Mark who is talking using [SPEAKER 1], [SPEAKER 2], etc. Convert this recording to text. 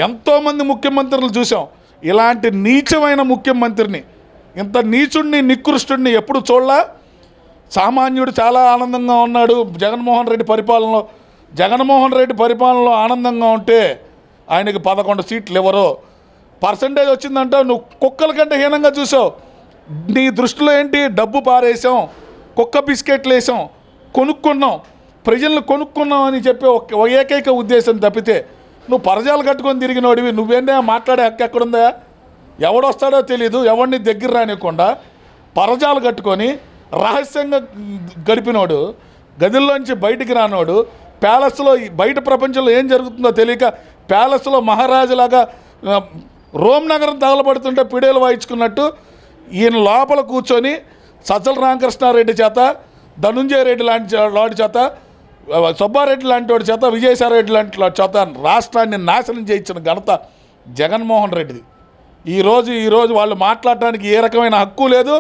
[SPEAKER 1] ఎంతోమంది ముఖ్యమంత్రులు చూసాం. ఇలాంటి నీచమైన ముఖ్యమంత్రిని, ఇంత నీచుడిని నికృష్టుడిని ఎప్పుడు చూడలా. సామాన్యుడు చాలా ఆనందంగా ఉన్నాడు జగన్మోహన్ రెడ్డి పరిపాలనలో ఆనందంగా ఉంటే ఆయనకి 11 సీట్లు ఎవరో పర్సంటేజ్ వచ్చిందంటే నువ్వు కుక్కల కంటే హీనంగా చూసావు. నీ దృష్టిలో ఏంటి? డబ్బు పారేసాం, కుక్క బిస్కెట్లు వేసాం, కొనుక్కున్నాం, ప్రజలను కొనుక్కున్నాం అని చెప్పి ఏకైక ఉద్దేశం తప్పితే నువ్వు పరజాలు కట్టుకొని తిరిగినోడివి. నువ్వేందే మాట్లాడే హక్కు ఎక్కడుందా? ఎవడొస్తాడో తెలీదు, ఎవడిని దగ్గర రానివ్వకుండా పరజాలు కట్టుకొని రహస్యంగా గడిపినోడు, గదిలోంచి బయటికి రానోడు, ప్యాలెస్లో బయట ప్రపంచంలో ఏం జరుగుతుందో తెలియక ప్యాలెస్లో మహారాజులాగా రోమ్ నగరం తగలబడుతుంటే పిడేలు వాయించుకున్నట్టు ఈయన లోపల కూర్చొని సజ్జల రామకృష్ణారెడ్డి చేత, ధనుంజయ రెడ్డి లాంటి వాడి చేత, సుబ్బారెడ్డి లాంటి వాడి చేత, విజయసాయిరెడ్డి లాంటి వాడి చేత రాష్ట్రాన్ని నాశనం చేయించిన ఘనత జగన్మోహన్ రెడ్డిది. ఈరోజు వాళ్ళు మాట్లాడటానికి ఏ రకమైన హక్కు లేదు.